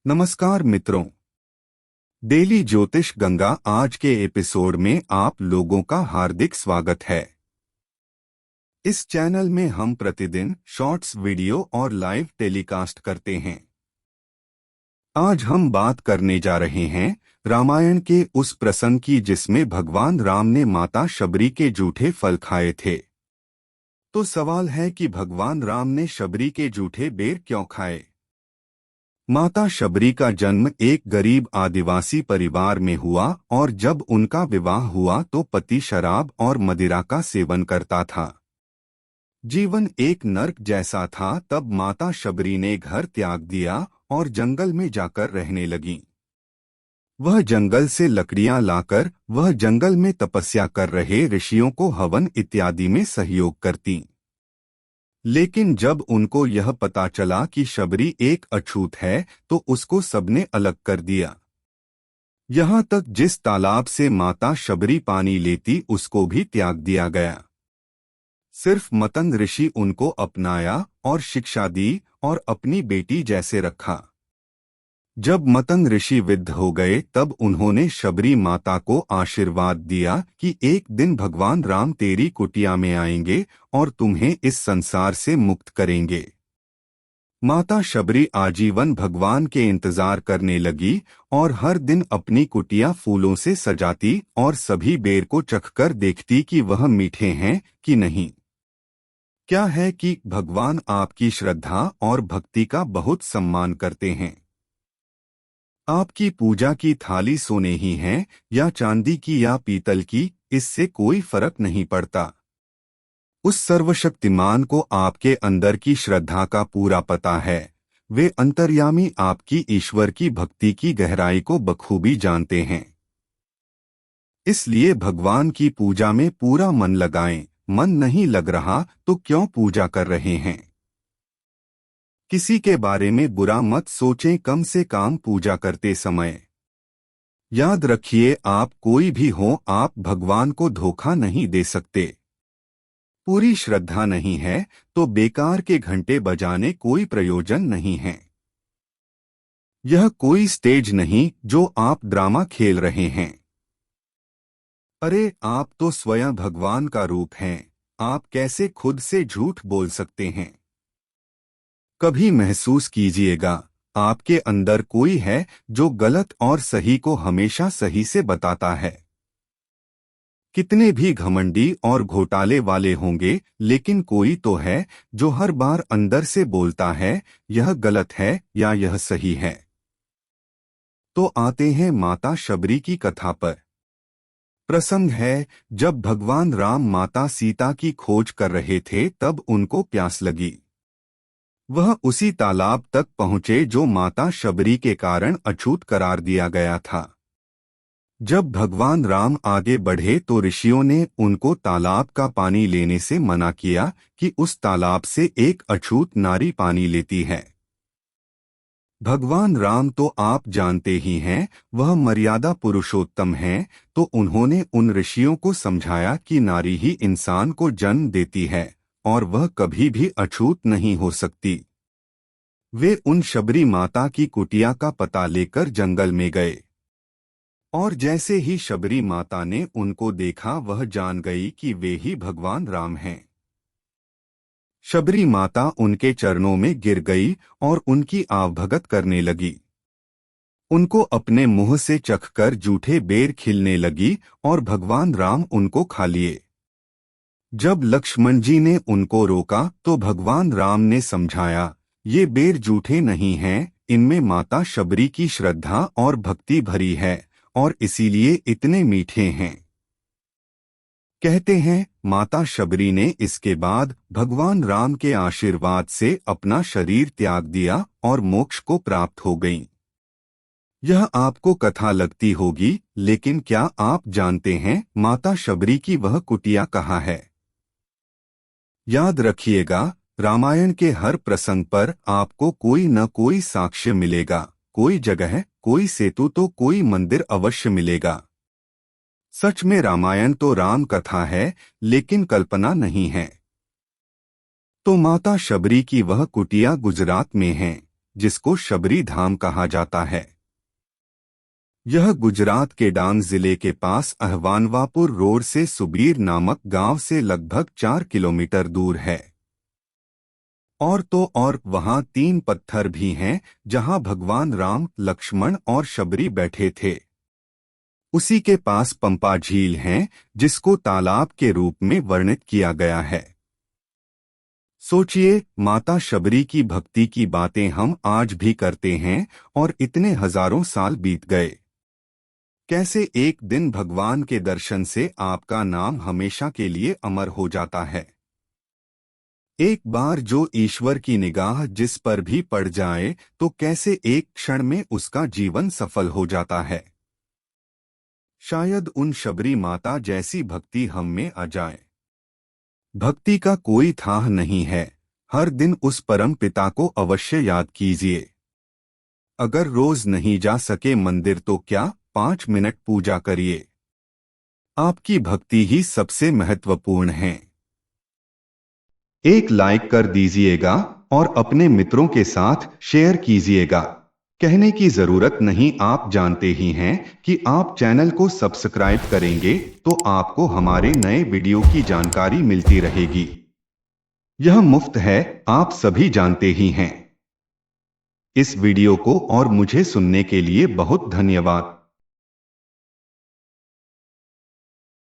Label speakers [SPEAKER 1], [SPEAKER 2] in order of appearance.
[SPEAKER 1] नमस्कार मित्रों। डेली ज्योतिष गंगा आज के एपिसोड में आप लोगों का हार्दिक स्वागत है। इस चैनल में हम प्रतिदिन शॉर्ट्स वीडियो और लाइव टेलीकास्ट करते हैं। आज हम बात करने जा रहे हैं रामायण के उस प्रसंग की जिसमें भगवान राम ने माता शबरी के जूठे फल खाए थे। तो सवाल है कि भगवान राम ने शबरी के जूठे बेर क्यों खाए। माता शबरी का जन्म एक गरीब आदिवासी परिवार में हुआ और जब उनका विवाह हुआ तो पति शराब और मदिरा का सेवन करता था। जीवन एक नर्क जैसा था। तब माता शबरी ने घर त्याग दिया और जंगल में जाकर रहने लगी। वह जंगल से लकड़ियां लाकर वह जंगल में तपस्या कर रहे ऋषियों को हवन इत्यादि में सहयोग करती। लेकिन जब उनको यह पता चला कि शबरी एक अछूत है तो उसको सबने अलग कर दिया। यहाँ तक जिस तालाब से माता शबरी पानी लेती उसको भी त्याग दिया गया। सिर्फ मतंग ऋषि उनको अपनाया और शिक्षा दी और अपनी बेटी जैसे रखा। जब मतंग ऋषि वृद्ध हो गए तब उन्होंने शबरी माता को आशीर्वाद दिया कि एक दिन भगवान राम तेरी कुटिया में आएंगे और तुम्हें इस संसार से मुक्त करेंगे। माता शबरी आजीवन भगवान के इंतजार करने लगी और हर दिन अपनी कुटिया फूलों से सजाती और सभी बेर को चखकर देखती कि वह मीठे हैं कि नहीं। क्या है कि भगवान आपकी श्रद्धा और भक्ति का बहुत सम्मान करते हैं। आपकी पूजा की थाली सोने ही है या चांदी की या पीतल की, इससे कोई फर्क नहीं पड़ता। उस सर्वशक्तिमान को आपके अंदर की श्रद्धा का पूरा पता है। वे अंतर्यामी आपकी ईश्वर की भक्ति की गहराई को बखूबी जानते हैं। इसलिए भगवान की पूजा में पूरा मन लगाएं। मन नहीं लग रहा तो क्यों पूजा कर रहे हैं। किसी के बारे में बुरा मत सोचें, कम से कम पूजा करते समय। याद रखिए, आप कोई भी हो, आप भगवान को धोखा नहीं दे सकते। पूरी श्रद्धा नहीं है तो बेकार के घंटे बजाने कोई प्रयोजन नहीं है। यह कोई स्टेज नहीं जो आप ड्रामा खेल रहे हैं। अरे, आप तो स्वयं भगवान का रूप हैं। आप कैसे खुद से झूठ बोल सकते हैं। कभी महसूस कीजिएगा, आपके अंदर कोई है जो गलत और सही को हमेशा सही से बताता है। कितने भी घमंडी और घोटाले वाले होंगे, लेकिन कोई तो है जो हर बार अंदर से बोलता है यह गलत है या यह सही है। तो आते हैं माता शबरी की कथा पर। प्रसंग है, जब भगवान राम माता सीता की खोज कर रहे थे तब उनको प्यास लगी। वह उसी तालाब तक पहुँचे जो माता शबरी के कारण अछूत करार दिया गया था। जब भगवान राम आगे बढ़े तो ऋषियों ने उनको तालाब का पानी लेने से मना किया कि उस तालाब से एक अछूत नारी पानी लेती है। भगवान राम तो आप जानते ही हैं, वह मर्यादा पुरुषोत्तम हैं, तो उन्होंने उन ऋषियों को समझाया कि नारी ही इंसान को जन्म देती है और वह कभी भी अछूत नहीं हो सकती। वे उन शबरी माता की कुटिया का पता लेकर जंगल में गए और जैसे ही शबरी माता ने उनको देखा वह जान गई कि वे ही भगवान राम हैं। शबरी माता उनके चरणों में गिर गई और उनकी आवभगत करने लगी। उनको अपने मुंह से चखकर जूठे बेर खिलने लगी और भगवान राम उनको खा लिए। जब लक्ष्मण जी ने उनको रोका तो भगवान राम ने समझाया, ये बेर जूठे नहीं हैं, इनमें माता शबरी की श्रद्धा और भक्ति भरी है और इसीलिए इतने मीठे हैं। कहते हैं माता शबरी ने इसके बाद भगवान राम के आशीर्वाद से अपना शरीर त्याग दिया और मोक्ष को प्राप्त हो गईं। यह आपको कथा लगती होगी, लेकिन क्या आप जानते हैं माता शबरी की वह कुटिया कहाँ है। याद रखिएगा, रामायण के हर प्रसंग पर आपको कोई न कोई साक्ष्य मिलेगा, कोई जगह, कोई सेतु तो कोई मंदिर अवश्य मिलेगा। सच में रामायण तो राम कथा है, लेकिन कल्पना नहीं है। तो माता शबरी की वह कुटिया गुजरात में है। जिसको शबरी धाम कहा जाता है। यह गुजरात के डांग जिले के पास अहवानवापुर रोड से सुबीर नामक गांव से लगभग 4 किलोमीटर दूर है। और तो और वहां 3 पत्थर भी हैं जहां भगवान राम, लक्ष्मण और शबरी बैठे थे। उसी के पास पंपा झील है, जिसको तालाब के रूप में वर्णित किया गया है। सोचिए, माता शबरी की भक्ति की बातें हम आज भी करते हैं और इतने हजारों साल बीत गए। कैसे एक दिन भगवान के दर्शन से आपका नाम हमेशा के लिए अमर हो जाता है। एक बार जो ईश्वर की निगाह जिस पर भी पड़ जाए तो कैसे एक क्षण में उसका जीवन सफल हो जाता है। शायद उन शबरी माता जैसी भक्ति हम में आ जाए। भक्ति का कोई थाह नहीं है, हर दिन उस परम पिता को अवश्य याद कीजिए। अगर रोज नहीं जा सके मंदिर तो क्या, 5 मिनट पूजा करिए। आपकी भक्ति ही सबसे महत्वपूर्ण है। एक लाइक कर दीजिएगा और अपने मित्रों के साथ शेयर कीजिएगा। कहने की जरूरत नहीं, आप जानते ही हैं कि आप चैनल को सब्सक्राइब करेंगे तो आपको हमारे नए वीडियो की जानकारी मिलती रहेगी। यह मुफ्त है, आप सभी जानते ही हैं। इस वीडियो को और मुझे सुनने के लिए बहुत धन्यवाद।